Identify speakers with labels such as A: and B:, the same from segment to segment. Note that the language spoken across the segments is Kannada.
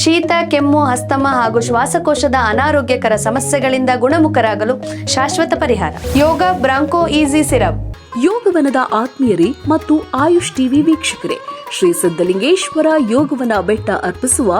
A: ಶೀತ, ಕೆಮ್ಮು, ಅಸ್ತಮ ಹಾಗೂ ಶ್ವಾಸಕೋಶದ ಅನಾರೋಗ್ಯಕರ ಸಮಸ್ಯೆಗಳಿಂದ ಗುಣಮುಖರಾಗಲು ಶಾಶ್ವತ ಪರಿಹಾರ. ಯೋಗ ಬ್ರಾಂಕೋ ಈಸಿ ಸಿರಪ್.
B: ಯೋಗವನದ ಆತ್ಮೀಯರೇ ಮತ್ತು ಆಯುಷ್ ಟಿವಿ ವೀಕ್ಷಕರೇ, ಶ್ರೀ ಸಿದ್ಧಲಿಂಗೇಶ್ವರ ಯೋಗವನ ಬೆಟ್ಟ ಅರ್ಪಿಸುವ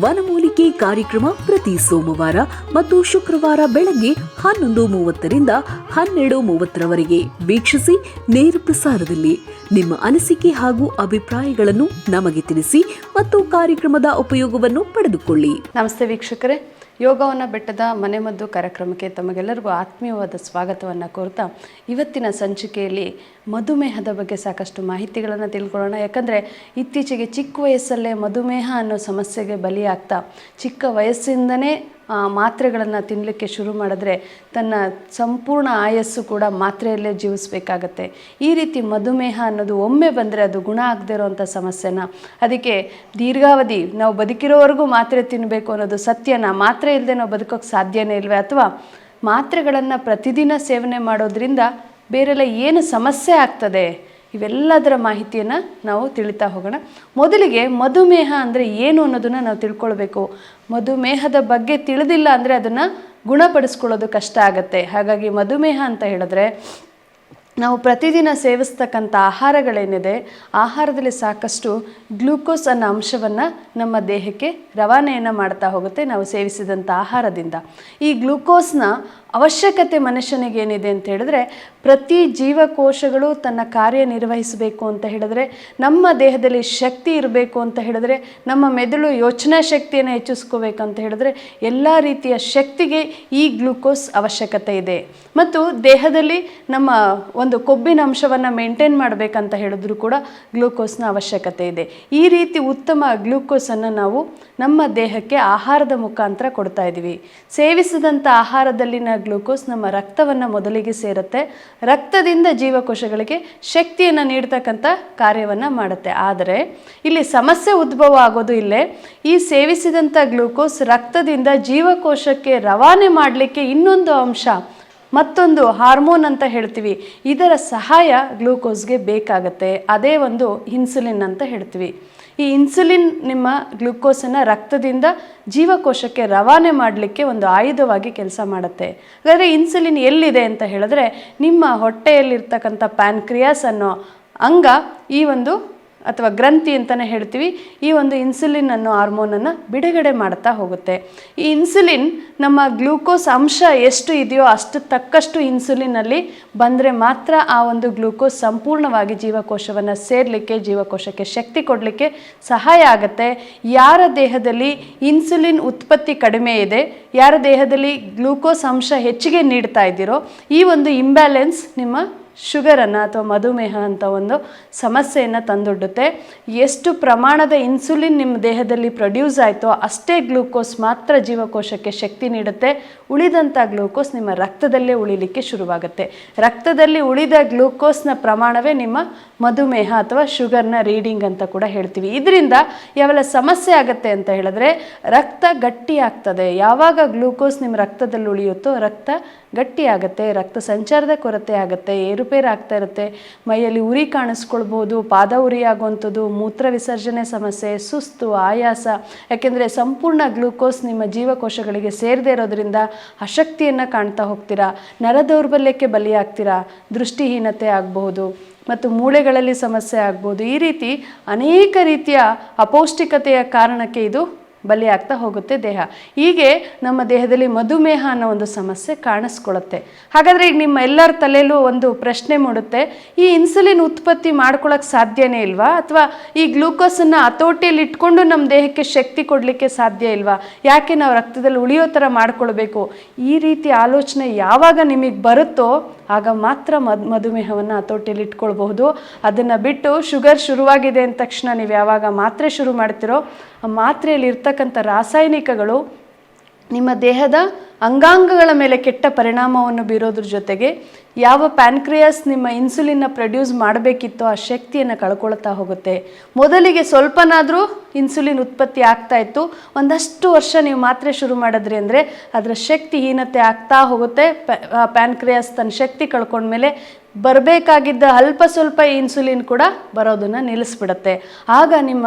B: ವನಮೂಲಿಕೆ ಕಾರ್ಯಕ್ರಮ ಪ್ರತಿ ಸೋಮವಾರ ಮತ್ತು ಶುಕ್ರವಾರ ಬೆಳಗ್ಗೆ 11:30ರಿಂದ 12:30ರವರೆಗೆ ವೀಕ್ಷಿಸಿ. ನೇರ ಪ್ರಸಾರದಲ್ಲಿ ನಿಮ್ಮ ಅನಿಸಿಕೆ ಹಾಗೂ ಅಭಿಪ್ರಾಯಗಳನ್ನು ನಮಗೆ ತಿಳಿಸಿ ಮತ್ತು ಕಾರ್ಯಕ್ರಮದ ಉಪಯೋಗವನ್ನು ಪಡೆದುಕೊಳ್ಳಿ.
A: ನಮಸ್ತೆ ವೀಕ್ಷಕರೇ, ಯೋಗವನ ಬೆಟ್ಟದ ಮನೆಮದ್ದು ಕಾರ್ಯಕ್ರಮಕ್ಕೆ ತಮಗೆಲ್ಲರಿಗೂ ಆತ್ಮೀಯವಾದ ಸ್ವಾಗತವನ್ನು ಕೋರ್ತಾ, ಇವತ್ತಿನ ಸಂಚಿಕೆಯಲ್ಲಿ ಮಧುಮೇಹದ ಬಗ್ಗೆ ಸಾಕಷ್ಟು ಮಾಹಿತಿಗಳನ್ನು ತಿಳ್ಕೊಳ್ಳೋಣ. ಯಾಕಂದರೆ ಇತ್ತೀಚೆಗೆ ಚಿಕ್ಕ ವಯಸ್ಸಲ್ಲೇ ಮಧುಮೇಹ ಅನ್ನೋ ಸಮಸ್ಯೆಗೆ ಬಲಿಯಾಗ್ತಾ ಚಿಕ್ಕ ವಯಸ್ಸಿಂದನೇ ಮಾತ್ರೆಗಳನ್ನು ತಿನ್ನಲಿಕ್ಕೆ ಶುರು ಮಾಡಿದ್ರೆ ತನ್ನ ಸಂಪೂರ್ಣ ಆಯಸ್ಸು ಕೂಡ ಮಾತ್ರೆಯಲ್ಲೇ ಜೀವಿಸಬೇಕಾಗತ್ತೆ. ಈ ರೀತಿ ಮಧುಮೇಹ ಅನ್ನೋದು ಒಮ್ಮೆ ಬಂದರೆ ಅದು ಗುಣ ಆಗದೇ ಇರೋವಂಥ ಸಮಸ್ಯೆನ, ಅದಕ್ಕೆ ದೀರ್ಘಾವಧಿ ನಾವು ಬದುಕಿರೋವರೆಗೂ ಮಾತ್ರೆ ತಿನ್ನಬೇಕು ಅನ್ನೋದು ಸತ್ಯನ, ಮಾತ್ರೆ ಇಲ್ಲದೆ ನಾವು ಬದುಕೋಕ್ಕೆ ಸಾಧ್ಯನೇ ಇಲ್ವೇ, ಅಥವಾ ಮಾತ್ರೆಗಳನ್ನು ಪ್ರತಿದಿನ ಸೇವನೆ ಮಾಡೋದ್ರಿಂದ ಬೇರೆಲ್ಲ ಏನು ಸಮಸ್ಯೆ ಆಗ್ತದೆ, ಇವೆಲ್ಲದರ ಮಾಹಿತಿಯನ್ನು ನಾವು ತಿಳಿತಾ ಹೋಗೋಣ. ಮೊದಲಿಗೆ ಮಧುಮೇಹ ಅಂದರೆ ಏನು ಅನ್ನೋದನ್ನು ನಾವು ತಿಳ್ಕೊಳ್ಬೇಕು. ಮಧುಮೇಹದ ಬಗ್ಗೆ ತಿಳಿದಿಲ್ಲ ಅಂದರೆ ಅದನ್ನು ಗುಣಪಡಿಸ್ಕೊಳ್ಳೋದು ಕಷ್ಟ ಆಗುತ್ತೆ. ಹಾಗಾಗಿ ಮಧುಮೇಹ ಅಂತ ಹೇಳಿದ್ರೆ ನಾವು ಪ್ರತಿದಿನ ಸೇವಿಸ್ತಕ್ಕಂಥ ಆಹಾರಗಳೇನಿದೆ, ಆಹಾರದಲ್ಲಿ ಸಾಕಷ್ಟು ಗ್ಲೂಕೋಸ್ ಅನ್ನೋ ಅಂಶವನ್ನು ನಮ್ಮ ದೇಹಕ್ಕೆ ರವಾನೆಯನ್ನು ಮಾಡ್ತಾ ಹೋಗುತ್ತೆ ನಾವು ಸೇವಿಸಿದಂಥ ಆಹಾರದಿಂದ. ಈ ಗ್ಲೂಕೋಸ್ನ ಅವಶ್ಯಕತೆ ಮನುಷ್ಯನಿಗೆ ಏನಿದೆ ಅಂತ ಹೇಳಿದ್ರೆ, ಪ್ರತಿ ಜೀವಕೋಶಗಳು ತನ್ನ ಕಾರ್ಯನಿರ್ವಹಿಸಬೇಕು ಅಂತ ಹೇಳಿದ್ರೆ, ನಮ್ಮ ದೇಹದಲ್ಲಿ ಶಕ್ತಿ ಇರಬೇಕು ಅಂತ ಹೇಳಿದ್ರೆ, ನಮ್ಮ ಮೆದುಳು ಯೋಚನಾ ಶಕ್ತಿಯನ್ನು ಹೆಚ್ಚಿಸ್ಕೋಬೇಕಂತ ಹೇಳಿದ್ರೆ, ಎಲ್ಲ ರೀತಿಯ ಶಕ್ತಿಗೆ ಈ ಗ್ಲೂಕೋಸ್ ಅವಶ್ಯಕತೆ ಇದೆ. ಮತ್ತು ದೇಹದಲ್ಲಿ ನಮ್ಮ ಒಂದು ಕೊಬ್ಬಿನ ಅಂಶವನ್ನು ಮೇಂಟೈನ್ ಮಾಡಬೇಕಂತ ಹೇಳಿದ್ರು ಕೂಡ ಗ್ಲೂಕೋಸ್ನ ಅವಶ್ಯಕತೆ ಇದೆ. ಈ ರೀತಿ ಉತ್ತಮ ಗ್ಲೂಕೋಸನ್ನು ನಾವು ನಮ್ಮ ದೇಹಕ್ಕೆ ಆಹಾರದ ಮುಖಾಂತರ ಕೊಡ್ತಾ ಇದ್ದೀವಿ. ಸೇವಿಸಿದಂಥ ಆಹಾರದಲ್ಲಿನ ಗ್ಲೂಕೋಸ್ ನಮ್ಮ ರಕ್ತವನ್ನು ಮೊದಲಿಗೆ ಸೇರುತ್ತೆ. ರಕ್ತದಿಂದ ಜೀವಕೋಶಗಳಿಗೆ ಶಕ್ತಿಯನ್ನು ನೀಡ್ತಕ್ಕಂಥ ಕಾರ್ಯವನ್ನು ಮಾಡುತ್ತೆ. ಆದರೆ ಇಲ್ಲಿ ಸಮಸ್ಯೆ ಉದ್ಭವ ಆಗೋದು ಇಲ್ಲೇ. ಈ ಸೇವಿಸಿದಂಥ ಗ್ಲೂಕೋಸ್ ರಕ್ತದಿಂದ ಜೀವಕೋಶಕ್ಕೆ ರವಾನೆ ಮಾಡಲಿಕ್ಕೆ ಇನ್ನೊಂದು ಅಂಶ, ಮತ್ತೊಂದು ಹಾರ್ಮೋನ್ ಅಂತ ಹೇಳ್ತೀವಿ, ಇದರ ಸಹಾಯ ಗ್ಲೂಕೋಸ್ಗೆ ಬೇಕಾಗತ್ತೆ. ಅದೇ ಒಂದು ಇನ್ಸುಲಿನ್ ಅಂತ ಹೇಳ್ತೀವಿ. ಈ ಇನ್ಸುಲಿನ್ ನಿಮ್ಮ ಗ್ಲೂಕೋಸನ್ನು ರಕ್ತದಿಂದ ಜೀವಕೋಶಕ್ಕೆ ರವಾನೆ ಮಾಡಲಿಕ್ಕೆ ಒಂದು ಆಯುಧವಾಗಿ ಕೆಲಸ ಮಾಡುತ್ತೆ. ಹಾಗಾದರೆ ಇನ್ಸುಲಿನ್ ಎಲ್ಲಿದೆ ಅಂತ ಹೇಳಿದ್ರೆ, ನಿಮ್ಮ ಹೊಟ್ಟೆಯಲ್ಲಿರ್ತಕ್ಕಂಥ ಪ್ಯಾನ್ಕ್ರಿಯಾಸ್ ಅನ್ನೋ ಅಂಗ ಈ ಒಂದು, ಅಥವಾ ಗ್ರಂಥಿ ಅಂತಲೇ ಹೇಳ್ತೀವಿ, ಈ ಒಂದು ಇನ್ಸುಲಿನ್ ಅನ್ನೋ ಹಾರ್ಮೋನನ್ನು ಬಿಡುಗಡೆ ಮಾಡ್ತಾ ಹೋಗುತ್ತೆ. ಈ ಇನ್ಸುಲಿನ್ ನಮ್ಮ ಗ್ಲೂಕೋಸ್ ಅಂಶ ಎಷ್ಟು ಇದೆಯೋ ಅಷ್ಟು ತಕ್ಕಷ್ಟು ಇನ್ಸುಲಿನಲ್ಲಿ ಬಂದರೆ ಮಾತ್ರ ಆ ಒಂದು ಗ್ಲೂಕೋಸ್ ಸಂಪೂರ್ಣವಾಗಿ ಜೀವಕೋಶವನ್ನು ಸೇರಲಿಕ್ಕೆ, ಜೀವಕೋಶಕ್ಕೆ ಶಕ್ತಿ ಕೊಡಲಿಕ್ಕೆ ಸಹಾಯ ಆಗುತ್ತೆ. ಯಾರ ದೇಹದಲ್ಲಿ ಇನ್ಸುಲಿನ್ ಉತ್ಪತ್ತಿ ಕಡಿಮೆ ಇದೆ, ಯಾರ ದೇಹದಲ್ಲಿ ಗ್ಲೂಕೋಸ್ ಅಂಶ ಹೆಚ್ಚಿಗೆ ನೀಡ್ತಾ ಇದ್ದೀರೋ, ಈ ಒಂದು ಇಂಬ್ಯಾಲೆನ್ಸ್ ನಿಮ್ಮ ಶುಗರನ್ನು ಅಥವಾ ಮಧುಮೇಹ ಅಂತ ಒಂದು ಸಮಸ್ಯೆಯನ್ನು ತಂದೊಡ್ಡುತ್ತೆ. ಎಷ್ಟು ಪ್ರಮಾಣದ ಇನ್ಸುಲಿನ್ ನಿಮ್ಮ ದೇಹದಲ್ಲಿ ಪ್ರೊಡ್ಯೂಸ್ ಆಯಿತೋ ಅಷ್ಟೇ ಗ್ಲೂಕೋಸ್ ಮಾತ್ರ ಜೀವಕೋಶಕ್ಕೆ ಶಕ್ತಿ ನೀಡುತ್ತೆ. ಉಳಿದಂಥ ಗ್ಲೂಕೋಸ್ ನಿಮ್ಮ ರಕ್ತದಲ್ಲೇ ಉಳಿಲಿಕ್ಕೆ ಶುರುವಾಗುತ್ತೆ. ರಕ್ತದಲ್ಲಿ ಉಳಿದ ಗ್ಲೂಕೋಸ್ನ ಪ್ರಮಾಣವೇ ನಿಮ್ಮ ಮಧುಮೇಹ ಅಥವಾ ಶುಗರ್ನ ರೀಡಿಂಗ್ ಅಂತ ಕೂಡ ಹೇಳ್ತೀವಿ. ಇದರಿಂದ ಯಾವೆಲ್ಲ ಸಮಸ್ಯೆ ಆಗುತ್ತೆ ಅಂತ ಹೇಳಿದ್ರೆ, ರಕ್ತ ಗಟ್ಟಿ ಆಗ್ತದೆ. ಯಾವಾಗ ಗ್ಲೂಕೋಸ್ ನಿಮ್ಮ ರಕ್ತದಲ್ಲಿ ಉಳಿಯುತ್ತೋ ರಕ್ತ ಗಟ್ಟಿ ಆಗುತ್ತೆ, ರಕ್ತ ಸಂಚಾರದ ಕೊರತೆ ಆಗುತ್ತೆ, ಏರುಪೇರು ಆಗ್ತಾ ಇರುತ್ತೆ, ಮೈಯಲ್ಲಿ ಉರಿ ಕಾಣಿಸ್ಕೊಳ್ಬೋದು, ಪಾದ ಉರಿ ಆಗುವಂಥದ್ದು, ಮೂತ್ರ ವಿಸರ್ಜನೆ ಸಮಸ್ಯೆ, ಸುಸ್ತು, ಆಯಾಸ. ಯಾಕೆಂದರೆ ಸಂಪೂರ್ಣ ಗ್ಲೂಕೋಸ್ ನಿಮ್ಮ ಜೀವಕೋಶಗಳಿಗೆ ಸೇರದೇ ಇರೋದ್ರಿಂದ ಅಶಕ್ತಿಯನ್ನು ಕಾಣ್ತಾ ಹೋಗ್ತೀರಾ, ನರ ದೌರ್ಬಲ್ಯಕ್ಕೆ ಬಲಿಯಾಗ್ತೀರಾ, ದೃಷ್ಟಿಹೀನತೆ ಆಗಬಹುದು ಮತ್ತು ಮೂಳೆಗಳಲ್ಲಿ ಸಮಸ್ಯೆ ಆಗ್ಬೋದು. ಈ ರೀತಿ ಅನೇಕ ರೀತಿಯ ಅಪೌಷ್ಟಿಕತೆಯ ಕಾರಣಕ್ಕೆ ಇದು ಬಲಿಯಾಗ್ತಾ ಹೋಗುತ್ತೆ ದೇಹ. ಹೀಗೆ ನಮ್ಮ ದೇಹದಲ್ಲಿ ಮಧುಮೇಹ ಅನ್ನೋ ಒಂದು ಸಮಸ್ಯೆ ಕಾಣಿಸ್ಕೊಳ್ಳುತ್ತೆ. ಹಾಗಾದರೆ ಈಗ ನಿಮ್ಮ ಎಲ್ಲರ ತಲೆಯಲ್ಲೂ ಒಂದು ಪ್ರಶ್ನೆ ಮೂಡುತ್ತೆ, ಈ ಇನ್ಸುಲಿನ್ ಉತ್ಪತ್ತಿ ಮಾಡ್ಕೊಳ್ಳೋಕ್ಕೆ ಸಾಧ್ಯನೇ ಇಲ್ವಾ, ಅಥವಾ ಈ ಗ್ಲೂಕೋಸನ್ನು ಹತೋಟಿಯಲ್ಲಿ ಇಟ್ಕೊಂಡು ನಮ್ಮ ದೇಹಕ್ಕೆ ಶಕ್ತಿ ಕೊಡಲಿಕ್ಕೆ ಸಾಧ್ಯ ಇಲ್ವಾ, ಯಾಕೆ ನಾವು ರಕ್ತದಲ್ಲಿ ಉಳಿಯೋ ಥರ ಮಾಡ್ಕೊಳ್ಬೇಕು? ಈ ರೀತಿ ಆಲೋಚನೆ ಯಾವಾಗ ನಿಮಗೆ ಬರುತ್ತೋ ಆಗ ಮಾತ್ರ ಮಧುಮೇಹವನ್ನು ಹತೋಟಿಯಲ್ಲಿ ಇಟ್ಕೊಳ್ಬಹುದು. ಅದನ್ನು ಬಿಟ್ಟು ಶುಗರ್ ಶುರುವಾಗಿದೆ ಅಂದ ತಕ್ಷಣ ನೀವು ಯಾವಾಗ ಮಾತ್ರೆ ಶುರು ಮಾಡ್ತಿರೋ, ಆ ಮಾತ್ರೆಯಲ್ಲಿ ಇರ್ತಕ್ಕಂಥ ರಾಸಾಯನಿಕಗಳು ನಿಮ್ಮ ದೇಹದ ಅಂಗಾಂಗಗಳ ಮೇಲೆ ಕೆಟ್ಟ ಪರಿಣಾಮವನ್ನು ಬೀರೋದ್ರ ಜೊತೆಗೆ ಯಾವ ಪ್ಯಾನ್ಕ್ರಿಯಾಸ್ ನಿಮ್ಮ ಇನ್ಸುಲಿನ್ನ ಪ್ರೊಡ್ಯೂಸ್ ಮಾಡಬೇಕಿತ್ತೋ ಆ ಶಕ್ತಿಯನ್ನು ಕಳ್ಕೊಳ್ತಾ ಹೋಗುತ್ತೆ. ಮೊದಲಿಗೆ ಸ್ವಲ್ಪನಾದರೂ ಇನ್ಸುಲಿನ್ ಉತ್ಪತ್ತಿ ಆಗ್ತಾ ಇತ್ತು, ಒಂದಷ್ಟು ವರ್ಷ ನೀವು ಮಾತ್ರೆ ಶುರು ಮಾಡಿದ್ರಿ ಅಂದರೆ ಅದರ ಶಕ್ತಿಹೀನತೆ ಆಗ್ತಾ ಹೋಗುತ್ತೆ. ಪ್ಯಾನ್ಕ್ರಿಯಾಸ್ ತನ್ನ ಶಕ್ತಿ ಕಳ್ಕೊಂಡ್ಮೇಲೆ ಬರಬೇಕಾಗಿದ್ದ ಅಲ್ಪ ಸ್ವಲ್ಪ ಇನ್ಸುಲಿನ್ ಕೂಡ ಬರೋದನ್ನು ನಿಲ್ಲಿಸ್ಬಿಡುತ್ತೆ. ಆಗ ನಿಮ್ಮ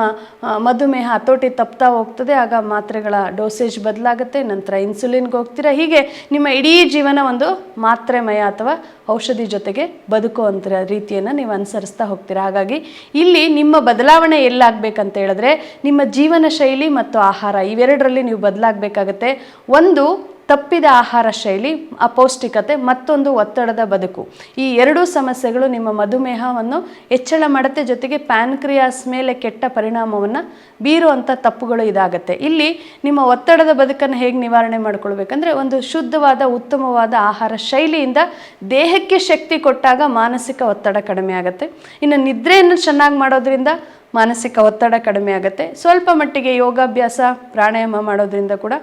A: ಮಧುಮೇಹ ಹತೋಟಿ ತಪ್ತಾ ಹೋಗ್ತದೆ. ಆಗ ಮಾತ್ರೆಗಳ ಡೋಸೇಜ್ ಬದಲಾಗುತ್ತೆ, ನಂತರ ಇನ್ಸುಲಿನ್ಗೆ ಹೋಗ್ತೀರಾ. ಹೀಗೆ ನಿಮ್ಮ ಇಡೀ ಜೀವನ ಒಂದು ಮಾತ್ರೆಮಯ ಅಥವಾ ಔಷಧಿ ಜೊತೆಗೆ ಬದುಕುವಂಥ ರೀತಿಯನ್ನು ನೀವು ಅನುಸರಿಸ್ತಾ ಹೋಗ್ತೀರಾ. ಹಾಗಾಗಿ ಇಲ್ಲಿ ನಿಮ್ಮ ಬದಲಾವಣೆ ಎಲ್ಲಾಗಬೇಕಂತ ಹೇಳಿದ್ರೆ ನಿಮ್ಮ ಜೀವನ ಶೈಲಿ ಮತ್ತು ಆಹಾರ ಇವೆರಡರಲ್ಲಿ ನೀವು ಬದಲಾಗಬೇಕಾಗತ್ತೆ. ಒಂದು ತಪ್ಪಿದ ಆಹಾರ ಶೈಲಿ, ಅಪೌಷ್ಟಿಕತೆ, ಮತ್ತೊಂದು ಒತ್ತಡದ ಬದುಕು. ಈ ಎರಡೂ ಸಮಸ್ಯೆಗಳು ನಿಮ್ಮ ಮಧುಮೇಹವನ್ನು ಹೆಚ್ಚಳ ಮಾಡುತ್ತೆ, ಜೊತೆಗೆ ಪ್ಯಾನ್ಕ್ರಿಯಾಸ್ ಮೇಲೆ ಕೆಟ್ಟ ಪರಿಣಾಮವನ್ನು ಬೀರುವಂಥ ತಪ್ಪುಗಳು ಇದಾಗುತ್ತೆ. ಇಲ್ಲಿ ನಿಮ್ಮ ಒತ್ತಡದ ಬದುಕನ್ನು ಹೇಗೆ ನಿವಾರಣೆ ಮಾಡ್ಕೊಳ್ಬೇಕಂದ್ರೆ ಒಂದು ಶುದ್ಧವಾದ ಉತ್ತಮವಾದ ಆಹಾರ ಶೈಲಿಯಿಂದ ದೇಹಕ್ಕೆ ಶಕ್ತಿ ಕೊಟ್ಟಾಗ ಮಾನಸಿಕ ಒತ್ತಡ ಕಡಿಮೆ ಆಗುತ್ತೆ. ಇನ್ನು ನಿದ್ರೆಯನ್ನು ಚೆನ್ನಾಗಿ ಮಾಡೋದ್ರಿಂದ ಮಾನಸಿಕ ಒತ್ತಡ ಕಡಿಮೆ ಆಗುತ್ತೆ. ಸ್ವಲ್ಪ ಮಟ್ಟಿಗೆ ಯೋಗಾಭ್ಯಾಸ ಪ್ರಾಣಾಯಾಮ ಮಾಡೋದ್ರಿಂದ ಕೂಡ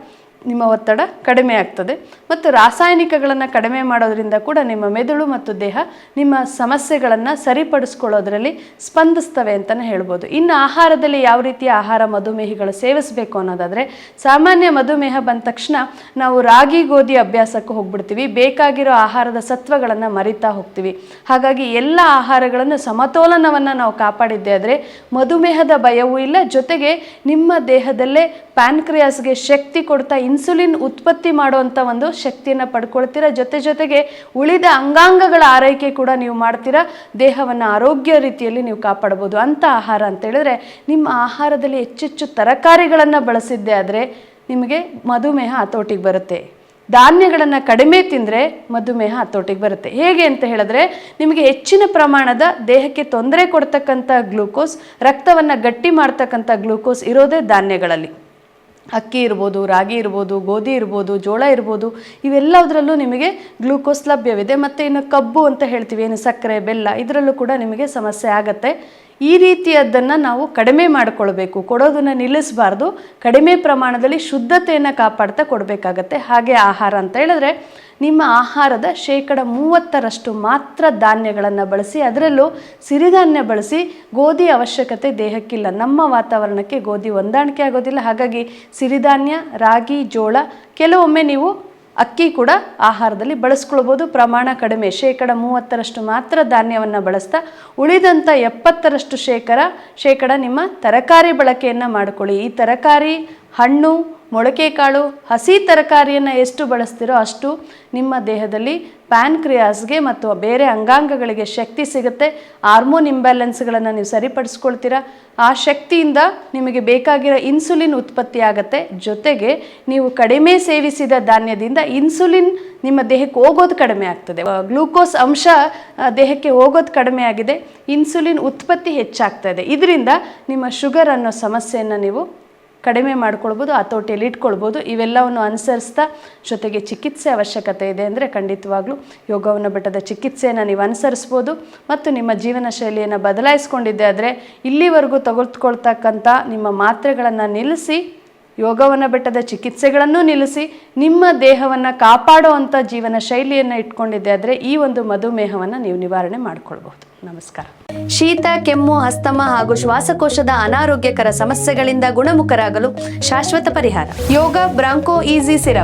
A: ನಿಮ್ಮ ಒತ್ತಡ ಕಡಿಮೆ ಆಗ್ತದೆ. ಮತ್ತು ರಾಸಾಯನಿಕಗಳನ್ನು ಕಡಿಮೆ ಮಾಡೋದ್ರಿಂದ ಕೂಡ ನಿಮ್ಮ ಮೆದುಳು ಮತ್ತು ದೇಹ ನಿಮ್ಮ ಸಮಸ್ಯೆಗಳನ್ನು ಸರಿಪಡಿಸ್ಕೊಳ್ಳೋದ್ರಲ್ಲಿ ಸ್ಪಂದಿಸ್ತವೆ ಅಂತಲೇ ಹೇಳ್ಬೋದು. ಇನ್ನು ಆಹಾರದಲ್ಲಿ ಯಾವ ರೀತಿಯ ಆಹಾರ ಮಧುಮೇಹಿಗಳು ಸೇವಿಸಬೇಕು ಅನ್ನೋದಾದರೆ, ಸಾಮಾನ್ಯ ಮಧುಮೇಹ ಬಂದ ತಕ್ಷಣ ನಾವು ರಾಗಿ ಗೋಧಿ ಅಭ್ಯಾಸಕ್ಕೆ ಹೋಗ್ಬಿಡ್ತೀವಿ, ಬೇಕಾಗಿರೋ ಆಹಾರದ ಸತ್ವಗಳನ್ನು ಮರಿತಾ ಹೋಗ್ತೀವಿ. ಹಾಗಾಗಿ ಎಲ್ಲ ಆಹಾರಗಳನ್ನು ಸಮತೋಲನವನ್ನು ನಾವು ಕಾಪಾಡಿದ್ದೇ ಆದರೆ ಮಧುಮೇಹದ ಭಯವೂ ಇಲ್ಲ, ಜೊತೆಗೆ ನಿಮ್ಮ ದೇಹದಲ್ಲೇ ಪ್ಯಾನ್ಕ್ರಿಯಾಸ್ಗೆ ಶಕ್ತಿ ಕೊಡ್ತಾ ಇನ್ಸುಲಿನ್ ಉತ್ಪತ್ತಿ ಮಾಡುವಂಥ ಒಂದು ಶಕ್ತಿಯನ್ನು ಪಡ್ಕೊಳ್ತೀರಾ. ಜೊತೆಗೆ ಉಳಿದ ಅಂಗಾಂಗಗಳ ಆರೈಕೆ ಕೂಡ ನೀವು ಮಾಡ್ತೀರಾ. ದೇಹವನ್ನು ಆರೋಗ್ಯ ರೀತಿಯಲ್ಲಿ ನೀವು ಕಾಪಾಡ್ಬೋದು. ಅಂಥ ಆಹಾರ ಅಂತ ಹೇಳಿದ್ರೆ ನಿಮ್ಮ ಆಹಾರದಲ್ಲಿ ಹೆಚ್ಚೆಚ್ಚು ತರಕಾರಿಗಳನ್ನು ಬಳಸಿದ್ದೇ ಆದರೆ ನಿಮಗೆ ಮಧುಮೇಹ ಹತೋಟಿಗೆ ಬರುತ್ತೆ. ಧಾನ್ಯಗಳನ್ನು ಕಡಿಮೆ ತಿಂದರೆ ಮಧುಮೇಹ ಹತೋಟಿಗೆ ಬರುತ್ತೆ. ಹೇಗೆ ಅಂತ ಹೇಳಿದ್ರೆ, ನಿಮಗೆ ಹೆಚ್ಚಿನ ಪ್ರಮಾಣದ ದೇಹಕ್ಕೆ ತೊಂದರೆ ಕೊಡ್ತಕ್ಕಂಥ ಗ್ಲೂಕೋಸ್, ರಕ್ತವನ್ನು ಗಟ್ಟಿ ಮಾಡ್ತಕ್ಕಂಥ ಗ್ಲೂಕೋಸ್ ಇರೋದೇ ಧಾನ್ಯಗಳಲ್ಲಿ. ಅಕ್ಕಿ ಇರ್ಬೋದು, ರಾಗಿ ಇರ್ಬೋದು, ಗೋಧಿ ಇರ್ಬೋದು, ಜೋಳ ಇರ್ಬೋದು, ಇವೆಲ್ಲದರಲ್ಲೂ ನಿಮಗೆ ಗ್ಲೂಕೋಸ್ ಲಭ್ಯವಿದೆ. ಮತ್ತು ಇನ್ನು ಕಬ್ಬು ಅಂತ ಹೇಳ್ತೀವಿ, ಏನು ಸಕ್ಕರೆ, ಬೆಲ್ಲ, ಇದರಲ್ಲೂ ಕೂಡ ನಿಮಗೆ ಸಮಸ್ಯೆ ಆಗುತ್ತೆ. ಈ ರೀತಿಯದ್ದನ್ನು ನಾವು ಕಡಿಮೆ ಮಾಡಿಕೊಳ್ಬೇಕು, ಕೊಡೋದನ್ನು ನಿಲ್ಲಿಸಬಾರ್ದು. ಕಡಿಮೆ ಪ್ರಮಾಣದಲ್ಲಿ ಶುದ್ಧತೆಯನ್ನು ಕಾಪಾಡ್ತಾ ಕೊಡಬೇಕಾಗತ್ತೆ. ಹಾಗೆ ಆಹಾರ ಅಂತ ಹೇಳಿದ್ರೆ ನಿಮ್ಮ ಆಹಾರದ 30% ಮಾತ್ರ ಧಾನ್ಯಗಳನ್ನು ಬಳಸಿ, ಅದರಲ್ಲೂ ಸಿರಿಧಾನ್ಯ ಬಳಸಿ. ಗೋಧಿ ಅವಶ್ಯಕತೆ ದೇಹಕ್ಕಿಲ್ಲ, ನಮ್ಮ ವಾತಾವರಣಕ್ಕೆ ಗೋಧಿ ಹೊಂದಾಣಿಕೆ ಆಗೋದಿಲ್ಲ. ಹಾಗಾಗಿ ಸಿರಿಧಾನ್ಯ, ರಾಗಿ, ಜೋಳ, ಕೆಲವೊಮ್ಮೆ ನೀವು ಅಕ್ಕಿ ಕೂಡ ಆಹಾರದಲ್ಲಿ ಬಳಸ್ಕೊಳ್ಬೋದು. ಪ್ರಮಾಣ ಕಡಿಮೆ, 30% ಮಾತ್ರ ಧಾನ್ಯವನ್ನು ಬಳಸ್ತಾ ಉಳಿದಂಥ 70% ನಿಮ್ಮ ತರಕಾರಿ ಬಳಕೆಯನ್ನು ಮಾಡಿಕೊಳ್ಳಿ. ಈ ತರಕಾರಿ, ಹಣ್ಣು, ಮೊಳಕೆ ಕಾಳು, ಹಸಿ ತರಕಾರಿಯನ್ನು ಎಷ್ಟು ಬಳಸ್ತೀರೋ ಅಷ್ಟು ನಿಮ್ಮ ದೇಹದಲ್ಲಿ ಪ್ಯಾನ್ಕ್ರಿಯಾಸ್ಗೆ ಮತ್ತು ಬೇರೆ ಅಂಗಾಂಗಗಳಿಗೆ ಶಕ್ತಿ ಸಿಗುತ್ತೆ. ಹಾರ್ಮೋನ್ ಇಂಬ್ಯಾಲೆನ್ಸ್ಗಳನ್ನು ನೀವು ಸರಿಪಡಿಸ್ಕೊಳ್ತೀರಾ. ಆ ಶಕ್ತಿಯಿಂದ ನಿಮಗೆ ಬೇಕಾಗಿರೋ ಇನ್ಸುಲಿನ್ ಉತ್ಪತ್ತಿ ಆಗುತ್ತೆ. ಜೊತೆಗೆ ನೀವು ಕಡಿಮೆ ಸೇವಿಸಿದ ಧಾನ್ಯದಿಂದ ಇನ್ಸುಲಿನ್ ನಿಮ್ಮ ದೇಹಕ್ಕೆ ಹೋಗೋದು ಕಡಿಮೆ ಆಗ್ತದೆ. ಗ್ಲೂಕೋಸ್ ಅಂಶ ದೇಹಕ್ಕೆ ಹೋಗೋದು ಕಡಿಮೆ ಆಗಿದೆ, ಇನ್ಸುಲಿನ್ ಉತ್ಪತ್ತಿ ಹೆಚ್ಚಾಗ್ತಾ ಇದೆ. ಇದರಿಂದ ನಿಮ್ಮ ಶುಗರ್ ಅನ್ನೋ ಸಮಸ್ಯೆಯನ್ನು ನೀವು ಕಡಿಮೆ ಮಾಡ್ಕೊಳ್ಬೋದು, ಹತೋಟಿಯಲ್ಲಿ ಇಟ್ಕೊಳ್ಬೋದು. ಇವೆಲ್ಲವನ್ನು ಅನುಸರಿಸ್ತಾ ಜೊತೆಗೆ ಚಿಕಿತ್ಸೆ ಅವಶ್ಯಕತೆ ಇದೆ ಅಂದರೆ ಖಂಡಿತವಾಗ್ಲೂ ಯೋಗವನ ಬೆಟ್ಟದ ಚಿಕಿತ್ಸೆಯನ್ನು ನೀವು ಅನುಸರಿಸ್ಬೋದು. ಮತ್ತು ನಿಮ್ಮ ಜೀವನ ಶೈಲಿಯನ್ನು ಬದಲಾಯಿಸ್ಕೊಂಡಿದ್ದೆ ಆದರೆ ಇಲ್ಲಿವರೆಗೂ ತೆಗೆದುಕೊಳ್ತಕ್ಕಂಥ ನಿಮ್ಮ ಮಾತ್ರೆಗಳನ್ನು ನಿಲ್ಲಿಸಿ, ಯೋಗವನ ಬೆಟ್ಟದ ಚಿಕಿತ್ಸೆಗಳನ್ನು ನಿಲ್ಲಿಸಿ, ನಿಮ್ಮ ದೇಹವನ್ನು ಕಾಪಾಡುವಂಥ ಜೀವನ ಶೈಲಿಯನ್ನು ಇಟ್ಕೊಂಡಿದ್ದೆ ಆದರೆ ಈ ಒಂದು ಮಧುಮೇಹವನ್ನು ನೀವು ನಿವಾರಣೆ ಮಾಡಿಕೊಳ್ಬಹುದು. ನಮಸ್ಕಾರ. ಶೀತ, ಕೆಮ್ಮು, ಅಸ್ತಮ ಹಾಗೂ ಶ್ವಾಸಕೋಶದ ಅನಾರೋಗ್ಯಕರ ಸಮಸ್ಯೆಗಳಿಂದ ಗುಣಮುಖರಾಗಲು ಶಾಶ್ವತ ಪರಿಹಾರ ಯೋಗ ಬ್ರಾಂಕೋ ಈಸಿ ಸಿರಪ್.